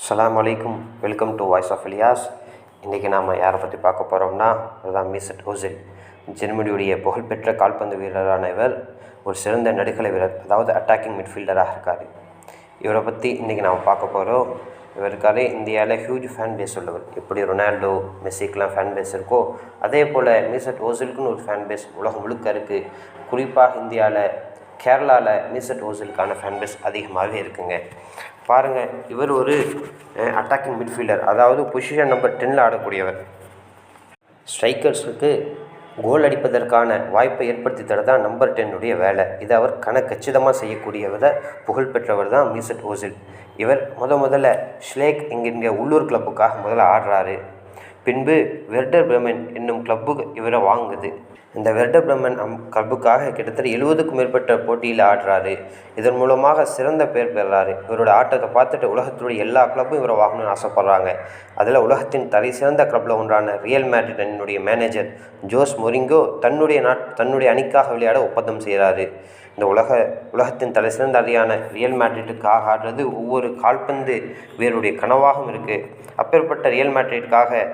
அஸ்ஸலாமு அலைக்கும். Welcome to voice of Ilyas. இன்றைக்கி நாம் யாரை பற்றி பார்க்க போகிறோம்னா, அதுதான் மெசூட் ஓசில். ஜெர்மனியுடைய புகழ்பெற்ற கால்பந்து வீரரான இவர் ஒரு சிறந்த நடுக்கள வீரர், அதாவது அட்டாக்கிங் மிட்ஃபீல்டராக இருக்கார். இவரை பற்றி இன்றைக்கி நாம் பார்க்க போகிறோம். இவருக்காரே இந்தியாவில் ஹியூஜ் ஃபேன் பேஸ் உள்ளவர். எப்படி ரொனால்டோ, மெஸ்ஸிக்கெலாம் ஃபேன் பேஸ் இருக்கோ, அதே போல் மெசூட் ஓசிலுக்குன்னு ஒரு ஃபேன் பேஸ் உலகம் முழுக்க இருக்குது. குறிப்பாக இந்தியாவில் கேரளாவில் மெசூட் ஓசிலுக்கான ஃபேன் பேஸ் அதிகமாகவே இருக்குங்க. பாருங்கள், இவர் ஒரு அட்டாக்கிங் மிட்ஃபீல்டர், அதாவது பொசிஷன் நம்பர் 10 ஆடக்கூடியவர். ஸ்ட்ரைக்கர்ஸுக்கு கோல் அடிப்பதற்கான வாய்ப்பை ஏற்படுத்தி தரதான் நம்பர் 10 வேலை. இதை அவர் கச்சிதமாக செய்யக்கூடியவரை புகழ்பெற்றவர் தான் மெசூட் ஓசில். இவர் முதல்ல ஷ்லேக் என்கின்ற உள்ளூர் கிளப்புக்காக முதல்ல ஆடுறாரு. பின்பு வெர்டர் பிரமென் என்னும் கிளப்புக்கு இவரை வாங்குது. இந்த வெர்டர் பிரமென் கிளப்புக்காக கிட்டத்தட்ட 70க்கும் மேற்பட்ட போட்டியில் ஆடுறாரு. இதன் மூலமாக சிறந்த பேர் பெறாரு. இவரோட ஆட்டத்தை பார்த்துட்டு உலகத்துடைய எல்லா கிளப்பும் இவரை வாங்கணும்னு ஆசைப்பட்றாங்க. அதில் உலகத்தின் தலை சிறந்த கிளப்பில் ஒன்றான ரியல் மேட்ரிட் அணியினுடைய மேனேஜர் ஜோஸ் மொரிங்கோ தன்னுடைய அணிக்காக விளையாட ஒப்பந்தம் செய்கிறாரு. இந்த உலகத்தின் தலை சிறந்த அணியான ரியல் மேட்ரிட்டுக்காக ஆடுறது ஒவ்வொரு கால்பந்து வீரருடைய கனவாகவும் இருக்குது. அப்பேற்பட்ட ரியல் மேட்ரிட்டுக்காக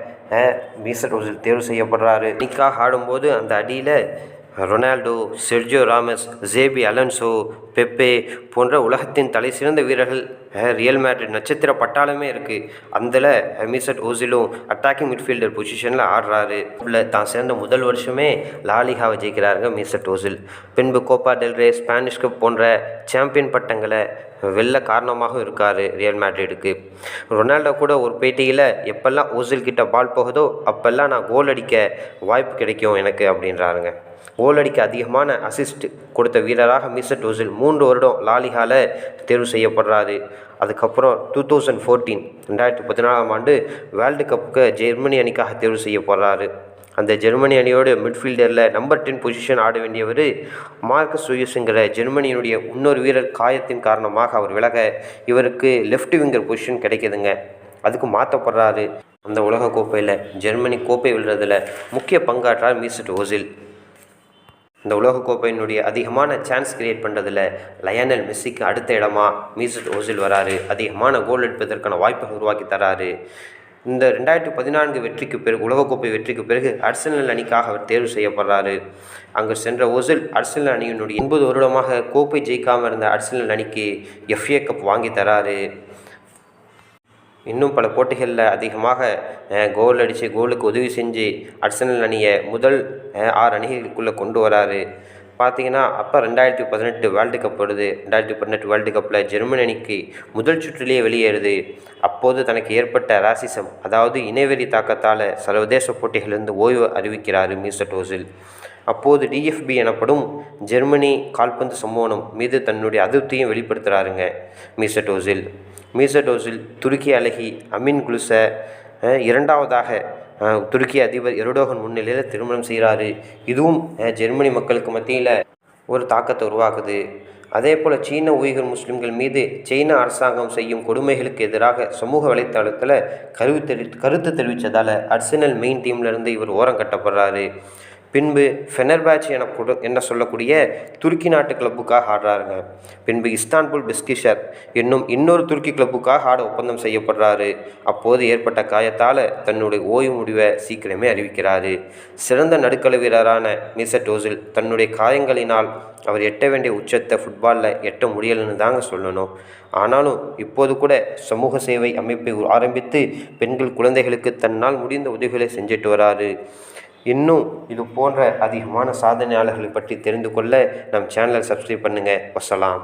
மெசூட் ஓசில் தேர்வு செய்யப்படுறாரு. அணிக்காக ஆடும்போது அந்த அடியில் ரொனால்டோ, செர்ஜியோ ராமஸ், ஜேபி அலன்சோ, பெப்பே போன்ற உலகத்தின் தலை சிறந்த வீரர்கள் ரியல் மேட்ரிட் நட்சத்திர பட்டாளமே இருக்குது. அதில் மெசூட் ஓசிலும் அட்டாக்கிங் மிட்ஃபீல்டர் பொசிஷனில் ஆடுறாரு. தான் சேர்ந்த முதல் வருஷமே லாலிகாவை ஜெயிக்கிறாருங்க மெசூட் ஓசில். பின்பு கோப்பா டெல் ரே, ஸ்பானிஷ் கப் போன்ற சாம்பியன் பட்டங்களை வெல்ல காரணமாகவும் இருக்கார் ரியல் மேட்ரிடுக்கு. ரொனால்டோ கூட ஒரு பேட்டியில், எப்பெல்லாம் ஓசில் கிட்ட பால் போகுதோ அப்போல்லாம் நான் கோல் அடிக்க வாய்ப்பு கிடைக்கும் எனக்கு அப்படின்றாருங்க. கோல் அடிக்க அதிகமான அசிஸ்ட் கொடுத்த வீரராக மெசூட் ஓசில் 3 வருடம் லாலிகாவில் தேர்வு செய்யப்படுறாரு. அதுக்கப்புறம் 2014 ஆண்டு வேர்ல்டு கப்புக்கு ஜெர்மனி அணிக்காக தேர்வு செய்யப்படுறாரு. அந்த ஜெர்மனி அணியோட மிட்ஃபீல்டரில் நம்பர் 10 பொசிஷன் ஆட வேண்டியவர் மார்க்கஸ் சுயஸுங்கிற ஜெர்மனியினுடைய இன்னொரு வீரர் காயத்தின் காரணமாக அவர் விலக இவருக்கு லெஃப்ட் விங்கர் பொசிஷன் கிடைக்கிதுங்க. அதுக்கு மாற்றப்படுறாரு. அந்த உலகக்கோப்பையில் ஜெர்மனி கோப்பை வெல்றதில் முக்கிய பங்காற்றார் மெசூட் ஓசில். இந்த உலகக்கோப்பையினுடைய அதிகமான சான்ஸ் கிரியேட் பண்ணுறதில் லயனல் மெஸ்ஸிக்கு அடுத்த இடமா மெசூட் ஓசில் வராரு. அதிகமான கோல் எடுப்பதற்கான வாய்ப்புகள் உருவாக்கி தராரு. இந்த 2014 வெற்றிக்கு பிறகு, உலகக்கோப்பை வெற்றிக்கு பிறகு அர்சனல் அணிக்காக அவர் தேர்வு செய்யப்படுறாரு. அங்கு சென்ற ஓசில் அர்சனல் அணியினுடைய 80 வருடமாக கோப்பை ஜெயிக்காமல் இருந்த அர்சனல் அணிக்கு FA கப் வாங்கி தராரு. இன்னும் பல போட்டிகளில் அதிகமாக கோல் அடித்து கோலுக்கு உதவி செஞ்சு அர்சனல் அணியை முதல் 6 அணிகளுக்குள்ளே கொண்டு வராரு. பார்த்தீங்கன்னா அப்போ 2018 வேர்ல்டு கப் வருது. 2018 வேர்ல்டு கப்பில் ஜெர்மனி அணிக்கு முதல் சுற்றிலேயே வெளியேறுது. அப்போது தனக்கு ஏற்பட்ட ராசிசம், அதாவது இனவெறி தாக்கத்தால் சர்வதேச போட்டிகளிலிருந்து ஓய்வு அறிவிக்கிறார் மெசூட் ஓசில். அப்போது DFB எனப்படும் ஜெர்மனி கால்பந்து சம்மேளனம் மீது தன்னுடைய அதிருப்தியும் வெளிப்படுத்துகிறாருங்க மெசூட் ஓசில். மெசூட் ஓசில் துருக்கி அழகி அமின் குலுஸை இரண்டாவதாக துருக்கி அதிபர் எர்டோகன் முன்னிலையில் திருமணம் செய்கிறாரு. இதுவும் ஜெர்மனி மக்களுக்கு மத்தியில் ஒரு தாக்கத்தை உருவாக்குது. அதே போல் சீன உய்கர் முஸ்லிம்கள் மீது சீன அரசாங்கம் செய்யும் கொடுமைகளுக்கு எதிராக சமூக வலைத்தளத்தில் கருத்து தெரிவித்ததால் அர்சனல் மெயின் டீம்லேருந்து இவர் ஓரம் கட்டப்படுறாரு. பின்பு ஃபெனர்பாச்சி என்ன சொல்லக்கூடிய துருக்கி நாட்டு கிளப்புக்காக ஆடுறாருங்க. பின்பு இஸ்தான்புல் பெஸ்கிஷர் என்னும் இன்னொரு துருக்கி கிளப்புக்காக ஆட ஒப்பந்தம் செய்யப்படுறாரு. அப்போது ஏற்பட்ட காயத்தால் தன்னுடைய ஓய்வு முடிவை சீக்கிரமே அறிவிக்கிறாரு. சிறந்த நடுக்கள வீரரான மெசூட் ஓசில் தன்னுடைய காயங்களினால் அவர் எட்ட வேண்டிய உச்சத்தை ஃபுட்பாலில் எட்ட முடியலைன்னு தாங்க சொல்லணும். ஆனாலும் இப்போது கூட சமூக சேவை அமைப்பை ஆரம்பித்து பெண்கள், குழந்தைகளுக்கு தன்னால் முடிந்த உதவிகளை செஞ்சுட்டு வராரு. இன்னும் இது போன்ற அதிகமான சாதனையாளர்களை பற்றி தெரிந்து கொள்ள நம் சேனலை சப்ஸ்கிரைப் பண்ணுங்கள். வசலாம்.